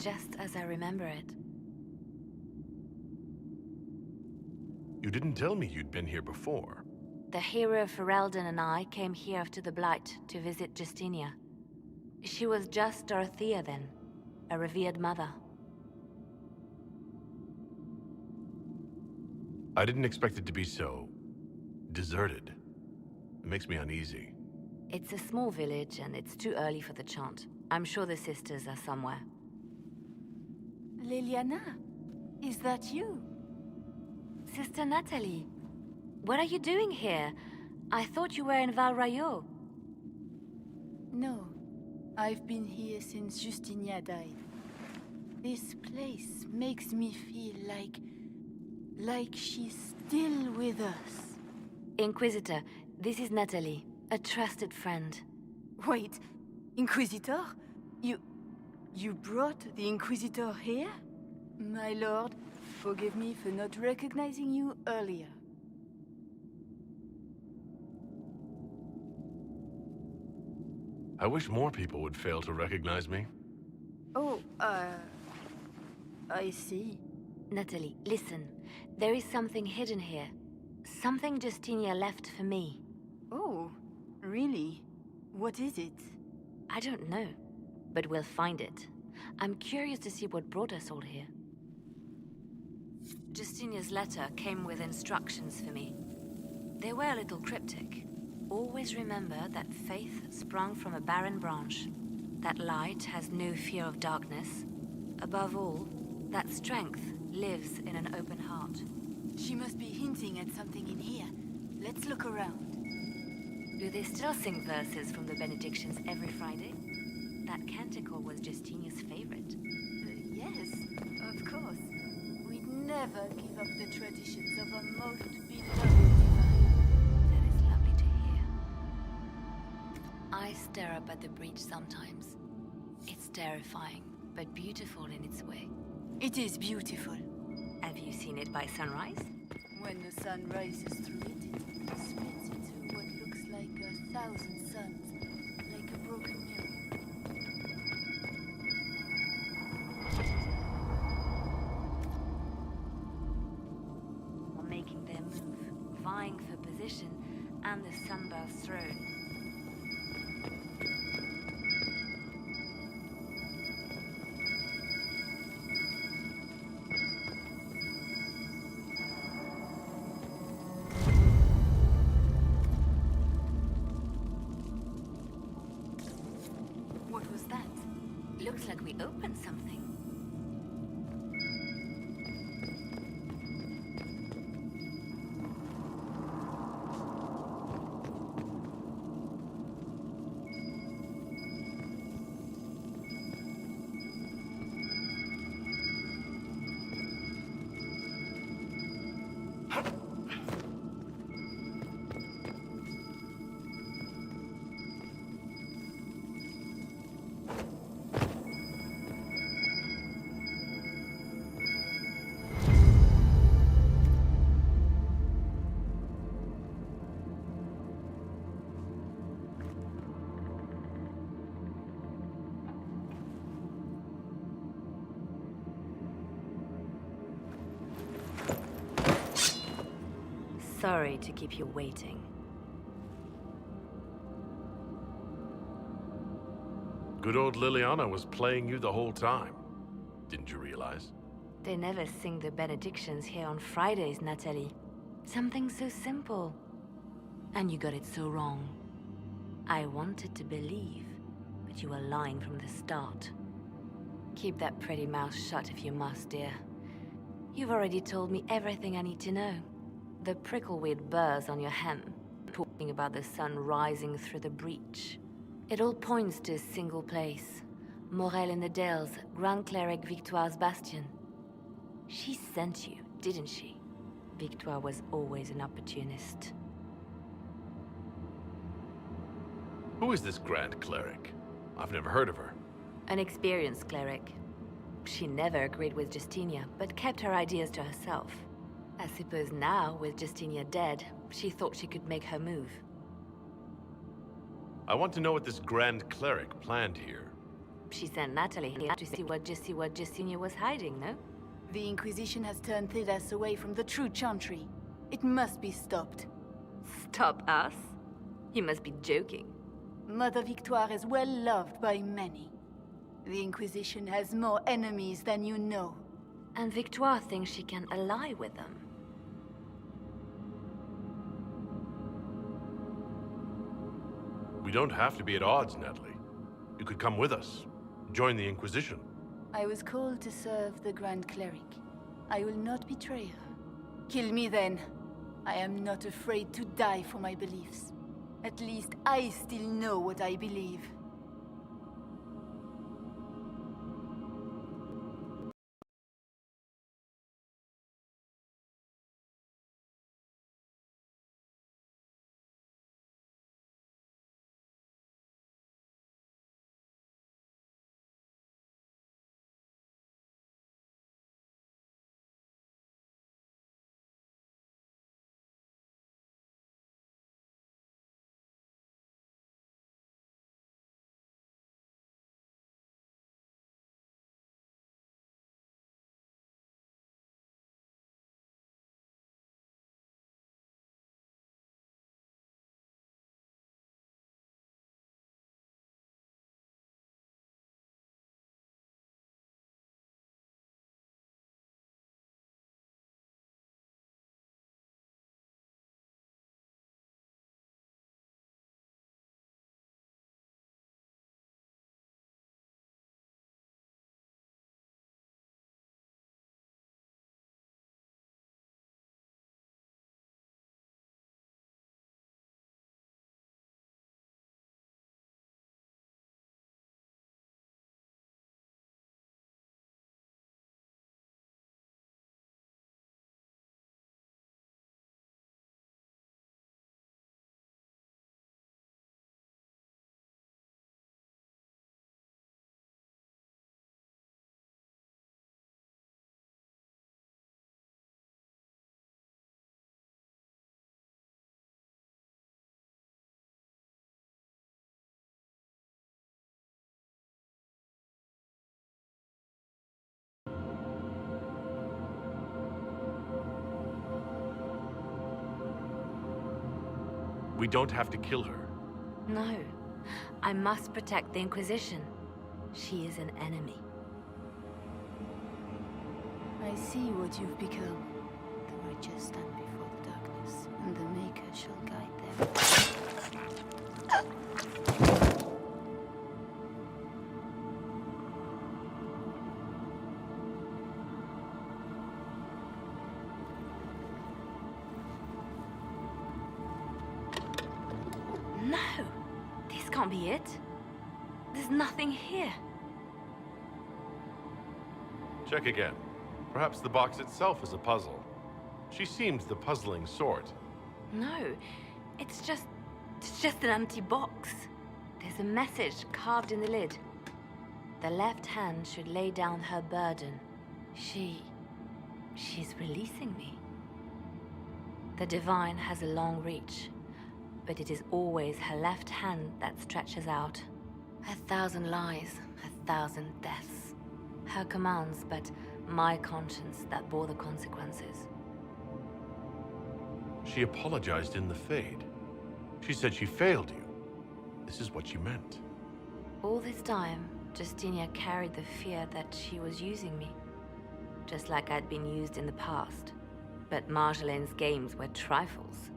just as I remember it. You didn't tell me you'd been here before. The hero Ferelden and I came here after the Blight to visit Justinia. She was just Dorothea then, a revered mother. I didn't expect it to be so deserted. It makes me uneasy. It's a small village and it's too early for the chant. I'm sure the sisters are somewhere. Liliana, is that you? Sister Natalie, what are you doing here? I thought you were in Val Rayo. No, I've been here since Justinia died. This place makes me feel like she's still with us. Inquisitor, this is Natalie, a trusted friend. Wait, Inquisitor? You brought the Inquisitor here? My lord, forgive me for not recognizing you earlier. I wish more people would fail to recognize me. Oh, I see. Natalie, listen. There is something hidden here. Something Justinia left for me. Oh, really? What is it? I don't know, but we'll find it. I'm curious to see what brought us all here. Justinia's letter came with instructions for me. They were a little cryptic. Always remember that faith sprung from a barren branch. That light has no fear of darkness. Above all, that strength lives in an open heart. She must be hinting at something in here. Let's look around. Do they still sing verses from the benedictions every Friday? That canticle was Justinia's favorite. Yes, of course. We'd never give up the traditions of a most beloved divine. That is lovely to hear. I stare up at the breach sometimes. It's terrifying, but beautiful in its way. It is beautiful. Have you seen it by sunrise? When the sun rises through it, it splits into what looks like 1,000 suns, like a broken mirror. Making their move, vying for position, and the sunburst throne. What was that? Looks like we opened something. Sorry to keep you waiting. Good old Liliana was playing you the whole time. Didn't you realize? They never sing the benedictions here on Fridays, Natalie. Something so simple. And you got it so wrong. I wanted to believe, but you were lying from the start. Keep that pretty mouth shut if you must, dear. You've already told me everything I need to know. The prickleweed burrs on your hem, talking about the sun rising through the breach. It all points to a single place. Morel in the Dales, Grand Cleric Victoire's bastion. She sent you, didn't she? Victoire was always an opportunist. Who is this Grand Cleric? I've never heard of her. An experienced cleric. She never agreed with Justinia, but kept her ideas to herself. I suppose now, with Justinia dead, she thought she could make her move. I want to know what this Grand Cleric planned here. She sent Natalie here to see what Justinia was hiding, no? The Inquisition has turned Thilas away from the true Chantry. It must be stopped. Stop us? You must be joking. Mother Victoire is well loved by many. The Inquisition has more enemies than you know. And Victoire thinks she can ally with them. We don't have to be at odds, Natalie. You could come with us. Join the Inquisition. I was called to serve the Grand Cleric. I will not betray her. Kill me then. I am not afraid to die for my beliefs. At least I still know what I believe. We don't have to kill her. No. I must protect the Inquisition. She is an enemy. I see what you've become. The righteous stand before the darkness, and the Maker shall guide them. No! This can't be it. There's nothing here. Check again. Perhaps the box itself is a puzzle. She seems the puzzling sort. No, it's just an empty box. There's a message carved in the lid. The left hand should lay down her burden. She's releasing me. The divine has a long reach, but it is always her left hand that stretches out. 1,000 lies, 1,000 deaths. Her commands, but my conscience that bore the consequences. She apologized in the Fade. She said she failed you. This is what she meant. All this time, Justinia carried the fear that she was using me. Just like I'd been used in the past. But Marjolaine's games were trifles.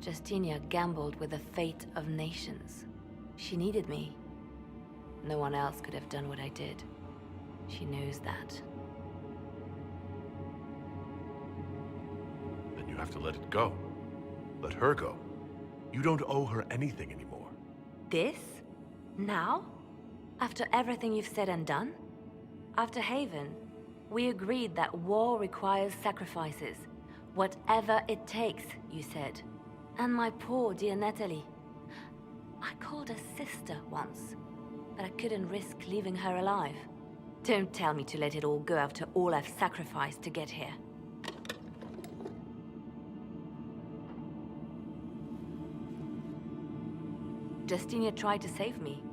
Justinia gambled with the fate of nations. She needed me. No one else could have done what I did. She knows that. Then you have to let it go. Let her go. You don't owe her anything anymore. This? Now? After everything you've said and done? After Haven, we agreed that war requires sacrifices. Whatever it takes, you said. And my poor dear Natalie. I called her sister once, but I couldn't risk leaving her alive. Don't tell me to let it all go after all I've sacrificed to get here. Justinia tried to save me.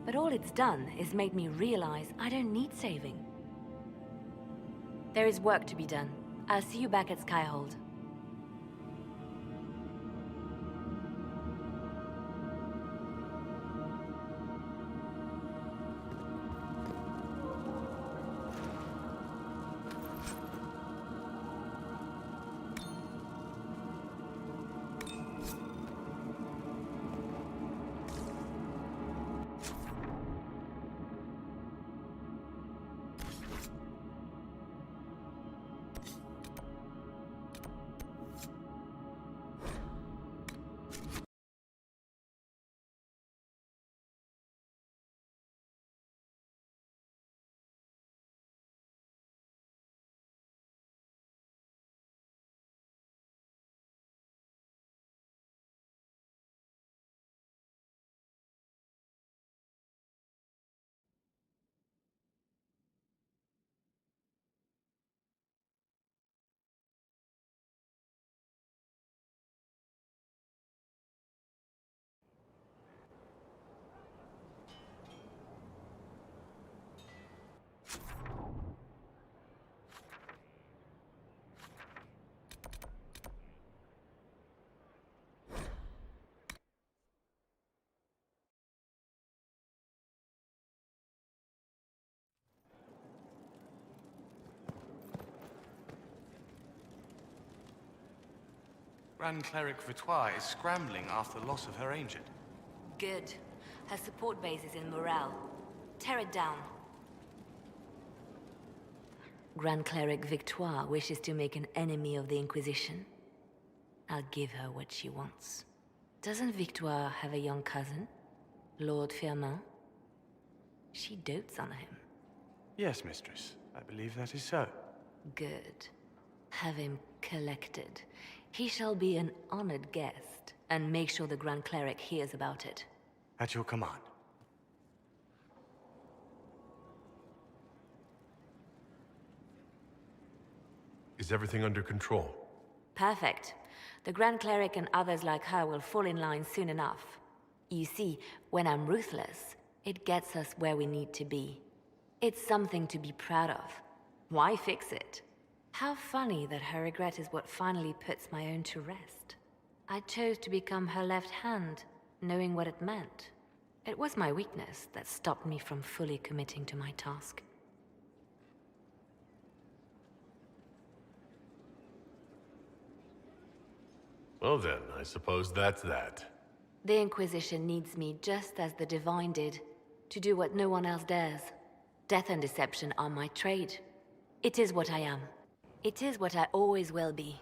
But all it's done is made me realize I don't need saving. There is work to be done. I'll see you back at Skyhold. Grand Cleric Vitois is scrambling after the loss of her Ancient. Good. Her support base is in Morale. Tear it down. Grand Cleric Victoire wishes to make an enemy of the Inquisition. I'll give her what she wants. Doesn't Victoire have a young cousin? Lord Firmin? She dotes on him. Yes, mistress. I believe that is so. Good. Have him collected. He shall be an honored guest, and make sure the Grand Cleric hears about it. At your command. Is everything under control? Perfect. The Grand Cleric and others like her will fall in line soon enough. You see, when I'm ruthless, it gets us where we need to be. It's something to be proud of. Why fix it? How funny that her regret is what finally puts my own to rest. I chose to become her left hand, knowing what it meant. It was my weakness that stopped me from fully committing to my task. Well then, I suppose that's that. The Inquisition needs me just as the Divine did, to do what no one else dares. Death and deception are my trade. It is what I am. It is what I always will be.